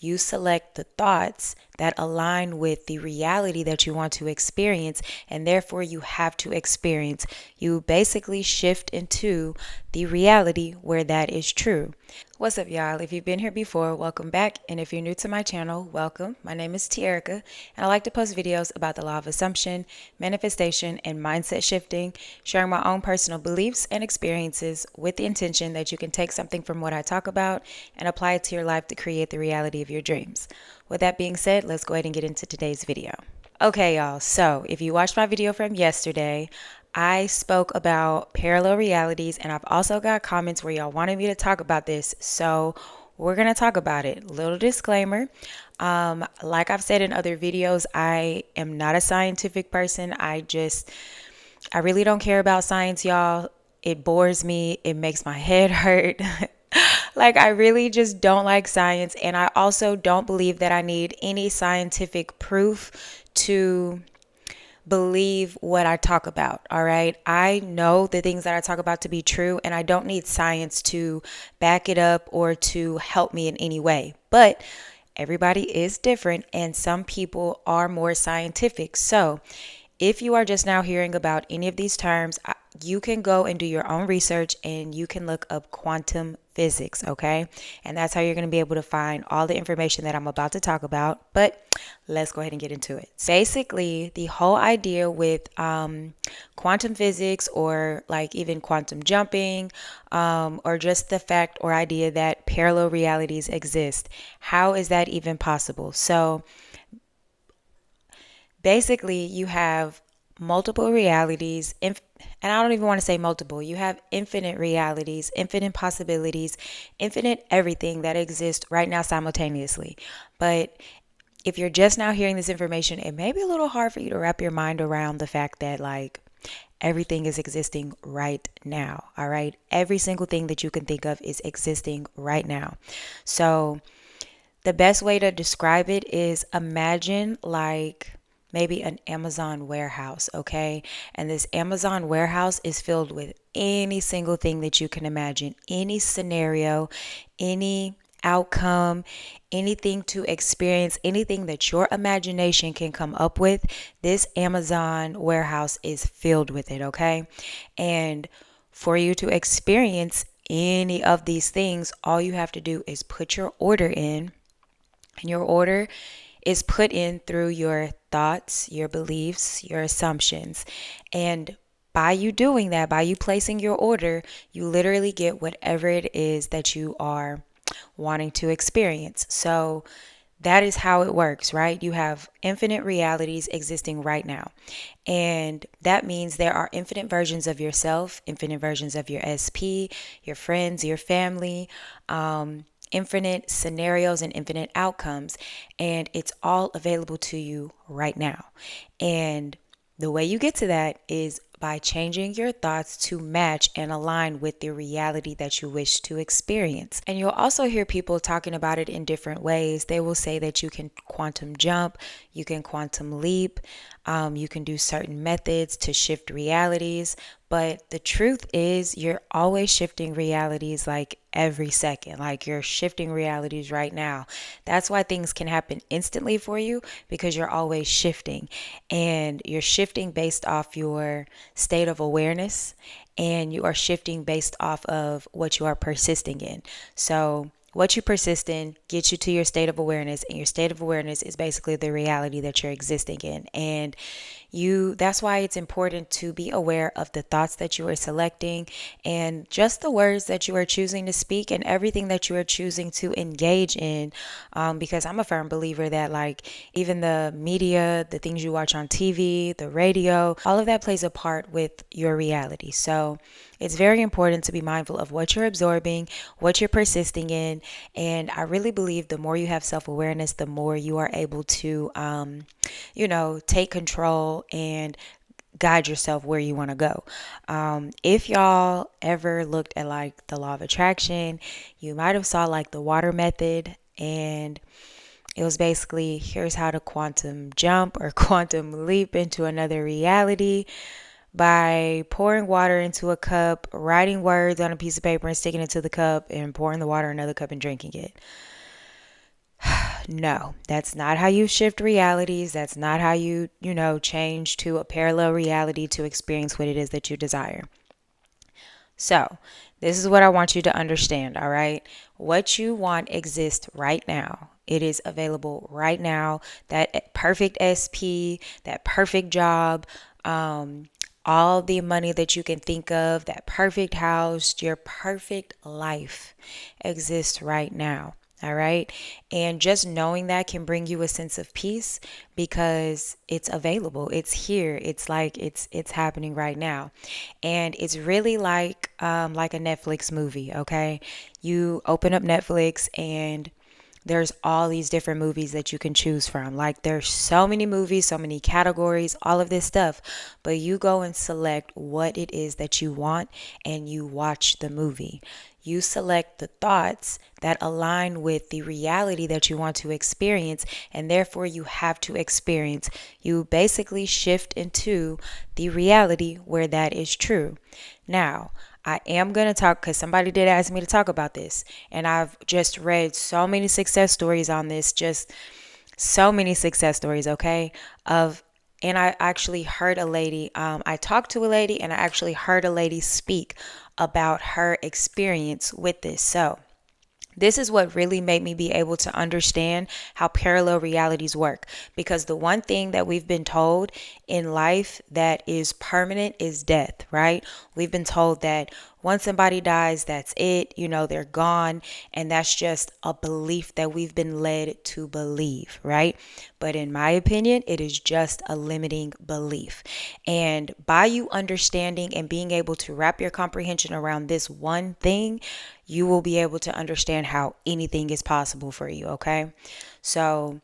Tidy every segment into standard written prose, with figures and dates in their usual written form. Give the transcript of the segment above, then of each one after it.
You select the thoughts that align with the reality that you want to experience, and therefore you have to experience. You basically shift into the reality where that is true. What's up, y'all? If you've been here before, welcome back. And if you're new to my channel, welcome. My name is Tierica, and I like to post videos about the law of assumption, manifestation, and mindset shifting, sharing my own personal beliefs and experiences with the intention that you can take something from what I talk about and apply it to your life to create the reality of your dreams. With that being said, let's go ahead and get into today's video. Okay, y'all, so if you watched my video from yesterday, I spoke about parallel realities, and I've also got comments where y'all wanted me to talk about this, so we're going to talk about it. Little disclaimer, like I've said in other videos, I am not a scientific person. I really don't care about science, y'all. It bores me. It makes my head hurt. Like, I really just don't like science. And I also don't believe that I need any scientific proof to believe what I talk about. All right. I know the things that I talk about to be true, and I don't need science to back it up or to help me in any way. But everybody is different, and some people are more scientific. So, if you are just now hearing about any of these terms, you can go and do your own research and you can look up quantum physics, okay? And that's how you're going to be able to find all the information that I'm about to talk about. But let's go ahead and get into it. Basically, the whole idea with quantum physics, or like even quantum jumping, or just the fact or idea that parallel realities exist. How is that even possible? So, basically, you have multiple realities, and I don't even want to say multiple. You have infinite realities, infinite possibilities, infinite everything that exists right now simultaneously. But if you're just now hearing this information, it may be a little hard for you to wrap your mind around the fact that, like, everything is existing right now. All right. Every single thing that you can think of is existing right now. So, the best way to describe it is, imagine like maybe an Amazon warehouse, okay? And this Amazon warehouse is filled with any single thing that you can imagine, any scenario, any outcome, anything to experience, anything that your imagination can come up with. This Amazon warehouse is filled with it, okay? And for you to experience any of these things, all you have to do is put your order in, and your order is put in through your thoughts, your beliefs, your assumptions. And by you doing that, by you placing your order, you literally get whatever it is that you are wanting to experience. So that is how it works, right? You have infinite realities existing right now. And that means there are infinite versions of yourself, infinite versions of your SP, your friends, your family, infinite scenarios and infinite outcomes. And it's all available to you right now. And the way you get to that is by changing your thoughts to match and align with the reality that you wish to experience. And you'll also hear people talking about it in different ways. They will say that you can quantum jump, you can quantum leap, you can do certain methods to shift realities. But the truth is, you're always shifting realities like every second. Like, you're shifting realities right now. That's why things can happen instantly for you, because you're always shifting. And you're shifting based off your state of awareness, and you are shifting based off of what you are persisting in. So, what you persist in gets you to your state of awareness, and your state of awareness is basically the reality that you're existing in. And that's why it's important to be aware of the thoughts that you are selecting, and just the words that you are choosing to speak, and everything that you are choosing to engage in. Because I'm a firm believer that, like, even the media, the things you watch on TV, the radio, all of that plays a part with your reality. So it's very important to be mindful of what you're absorbing, what you're persisting in. And I really believe the more you have self-awareness, the more you are able to, take control and guide yourself where you want to go. If y'all ever looked at like the law of attraction, you might have saw like the water method, and it was basically, here's how to quantum jump or quantum leap into another reality by pouring water into a cup, writing words on a piece of paper and sticking it to the cup, and pouring the water in another cup and drinking it. No, that's not how you shift realities. That's not how change to a parallel reality to experience what it is that you desire. So, this is what I want you to understand, all right? What you want exists right now. It is available right now. That perfect SP, that perfect job, all the money that you can think of, that perfect house, your perfect life exists right now. All right. And just knowing that can bring you a sense of peace because it's available. It's here. It's like it's happening right now. And it's really like a Netflix movie, okay? You open up Netflix and there's all these different movies that you can choose from. Like there's so many movies, so many categories, all of this stuff. But you go and select what it is that you want and you watch the movie. You select the thoughts that align with the reality that you want to experience, and therefore you have to experience. You basically shift into the reality where that is true. Now, I am going to talk because somebody did ask me to talk about this, and I've just read so many success stories on this, just so many success stories, okay? And I actually heard a lady, I talked to a lady, and I actually heard a lady speak about her experience with this. So, this is what really made me be able to understand how parallel realities work. Because the one thing that we've been told in life that is permanent is death, right? We've been told that once somebody dies, that's it, they're gone. And that's just a belief that we've been led to believe, right? But in my opinion, it is just a limiting belief. And by you understanding and being able to wrap your comprehension around this one thing, you will be able to understand how anything is possible for you, okay? So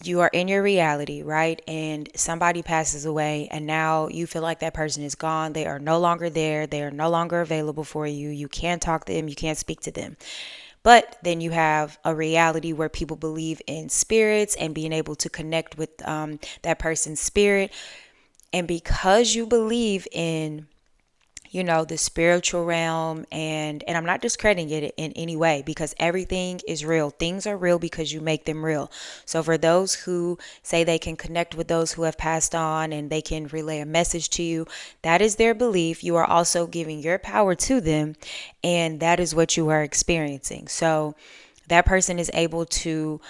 you are in your reality, right? And somebody passes away, and now you feel like that person is gone. They are no longer there. They are no longer available for you. You can't talk to them. You can't speak to them. But then you have a reality where people believe in spirits and being able to connect with that person's spirit. And because you believe in the spiritual realm, and I'm not discrediting it in any way, because everything is real. Things are real because you make them real. So for those who say they can connect with those who have passed on and they can relay a message to you, that is their belief. You are also giving your power to them, and that is what you are experiencing. So that person is able to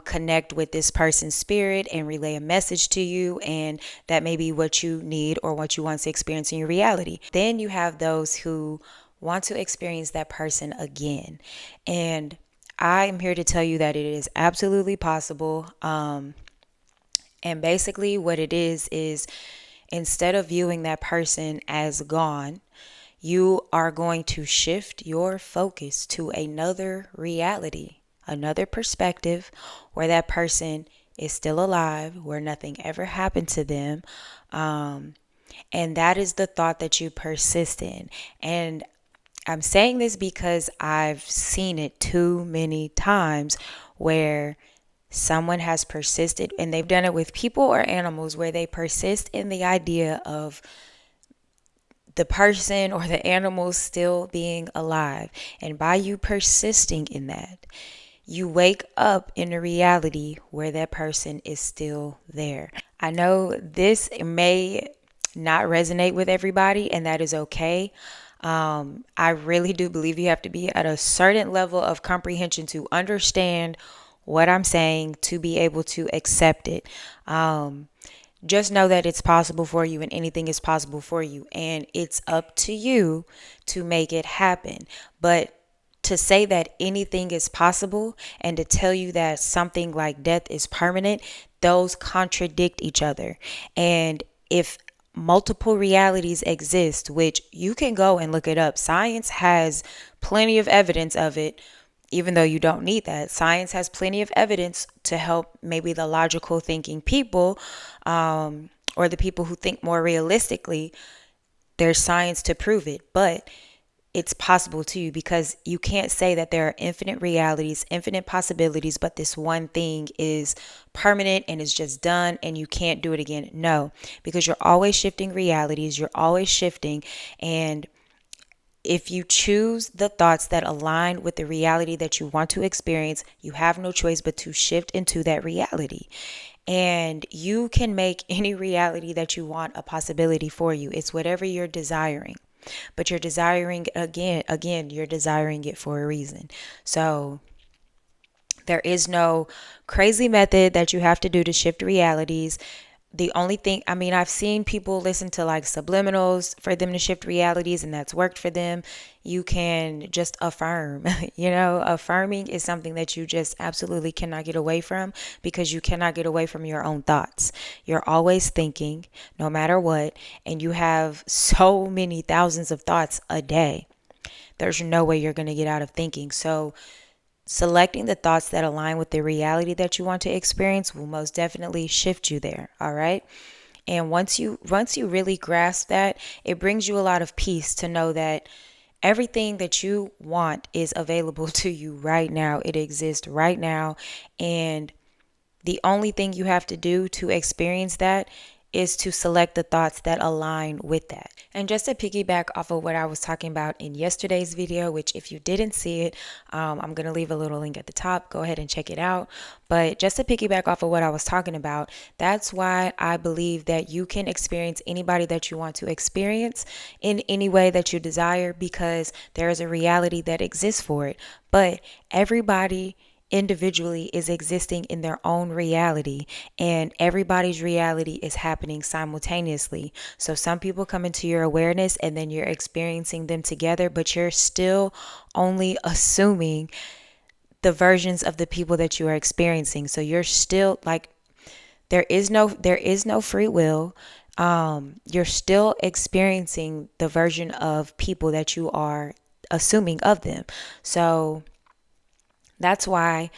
connect with this person's spirit and relay a message to you, and that may be what you need or what you want to experience in your reality. Then you have those who want to experience that person again, and I am here to tell you that it is absolutely possible. And basically what it is instead of viewing that person as gone, you are going to shift your focus to another reality, another perspective where that person is still alive, where nothing ever happened to them. And that is the thought that you persist in. And I'm saying this because I've seen it too many times where someone has persisted, and they've done it with people or animals, where they persist in the idea of the person or the animal still being alive. And by you persisting in that, you wake up in a reality where that person is still there. I know this may not resonate with everybody, and that is okay. I really do believe you have to be at a certain level of comprehension to understand what I'm saying, to be able to accept it. Just know that it's possible for you, and anything is possible for you, and it's up to you to make it happen. But to say that anything is possible and to tell you that something like death is permanent, those contradict each other. And if multiple realities exist, which you can go and look it up, science has plenty of evidence of it. Even though you don't need that, science has plenty of evidence to help maybe the logical thinking people, or the people who think more realistically. There's science to prove it, but it's possible to you, because you can't say that there are infinite realities, infinite possibilities, but this one thing is permanent and is just done and you can't do it again. No, because you're always shifting realities, you're always shifting, and If you choose the thoughts that align with the reality that you want to experience, you have no choice but to shift into that reality. And you can make any reality that you want a possibility for you. It's whatever you're desiring. But you're desiring again, you're desiring it for a reason. So there is no crazy method that you have to do to shift realities. The only thing, I mean, I've seen people listen to like subliminals for them to shift realities, and that's worked for them. You can just affirm, affirming is something that you just absolutely cannot get away from, because you cannot get away from your own thoughts. You're always thinking, no matter what, and you have so many thousands of thoughts a day. There's no way you're going to get out of thinking. So, selecting the thoughts that align with the reality that you want to experience will most definitely shift you there, all right? And once you really grasp that, it brings you a lot of peace to know that everything that you want is available to you right now. It exists right now, and the only thing you have to do to experience that is to select the thoughts that align with that. And just to piggyback off of what I was talking about in yesterday's video, which if you didn't see it, I'm going to leave a little link at the top. Go ahead and check it out. But just to piggyback off of what I was talking about, that's why I believe that you can experience anybody that you want to experience in any way that you desire, because there is a reality that exists for it. But everybody individually is existing in their own reality, and everybody's reality is happening simultaneously. So some people come into your awareness and then you're experiencing them together, but you're still only assuming the versions of the people that you are experiencing. So you're still like, there is no free will. You're still experiencing the version of people that you are assuming of them. So that's why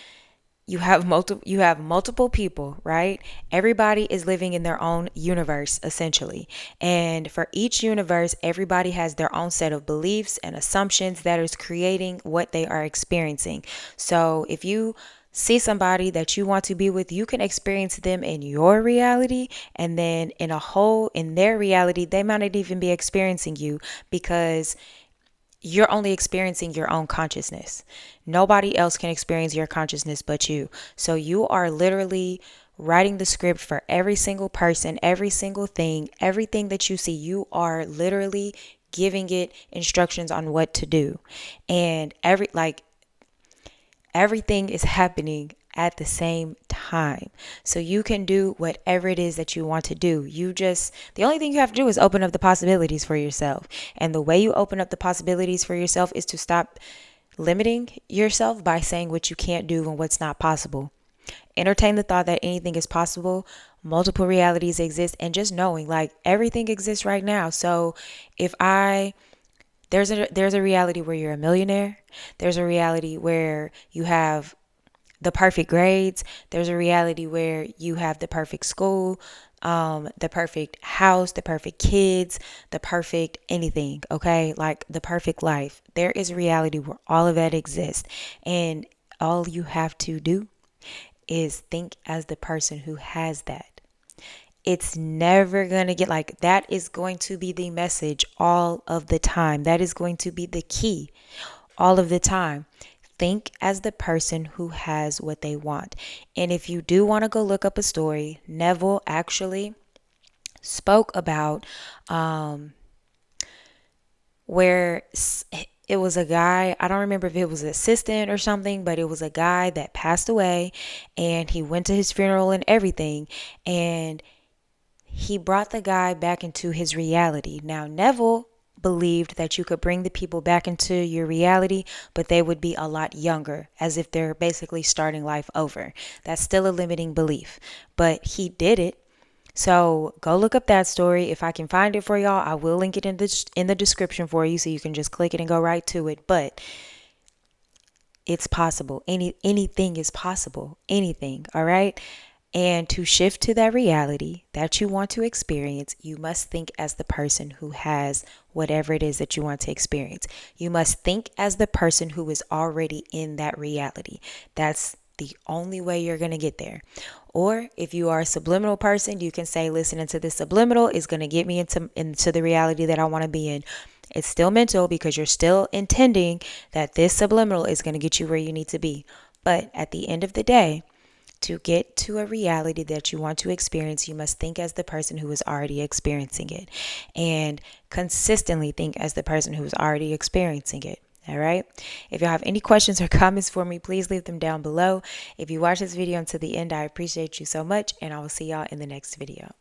you have multiple people, right? Everybody is living in their own universe, essentially. And for each universe, everybody has their own set of beliefs and assumptions that is creating what they are experiencing. So if you see somebody that you want to be with, you can experience them in your reality, and then in their reality, they might not even be experiencing you, because you're only experiencing your own consciousness. Nobody else can experience your consciousness but you. So you are literally writing the script for every single person, every single thing, everything that you see. You are literally giving it instructions on what to do. And everything is happening at the same time. So you can do whatever it is that you want to do. The only thing you have to do is open up the possibilities for yourself. And the way you open up the possibilities for yourself is to stop limiting yourself by saying what you can't do and what's not possible. Entertain the thought that anything is possible, multiple realities exist, and just knowing like everything exists right now. So there's a reality where you're a millionaire. There's a reality where you have the perfect grades. There's a reality where you have the perfect school, the perfect house, the perfect kids, the perfect anything, okay? Like the perfect life. There is a reality where all of that exists. And all you have to do is think as the person who has that. It's never going to get like that is going to be the message all of the time. That is going to be the key all of the time. Think as the person who has what they want. And if you do want to go look up a story, Neville actually spoke about where it was a guy, I don't remember if it was an assistant or something, but it was a guy that passed away, and he went to his funeral and everything, and he brought the guy back into his reality. Now, Neville believed that you could bring the people back into your reality, but they would be a lot younger, as if they're basically starting life over. That's still a limiting belief, but he did it. So go look up that story. If I can find it for y'all, I will link it in the description for you, so you can just click it and go right to it. But it's possible. Anything is possible. Anything. All right. And to shift to that reality that you want to experience, you must think as the person who has whatever it is that you want to experience. You must think as the person who is already in that reality. That's the only way you're going to get there. Or if you are a subliminal person, you can say listening to this subliminal is going to get me into the reality that I want to be in. It's still mental because you're still intending that this subliminal is going to get you where you need to be. But at the end of the day, to get to a reality that you want to experience, you must think as the person who is already experiencing it, and consistently think as the person who is already experiencing it. All right. If you have any questions or comments for me, please leave them down below. If you watch this video until the end, I appreciate you so much, and I will see y'all in the next video.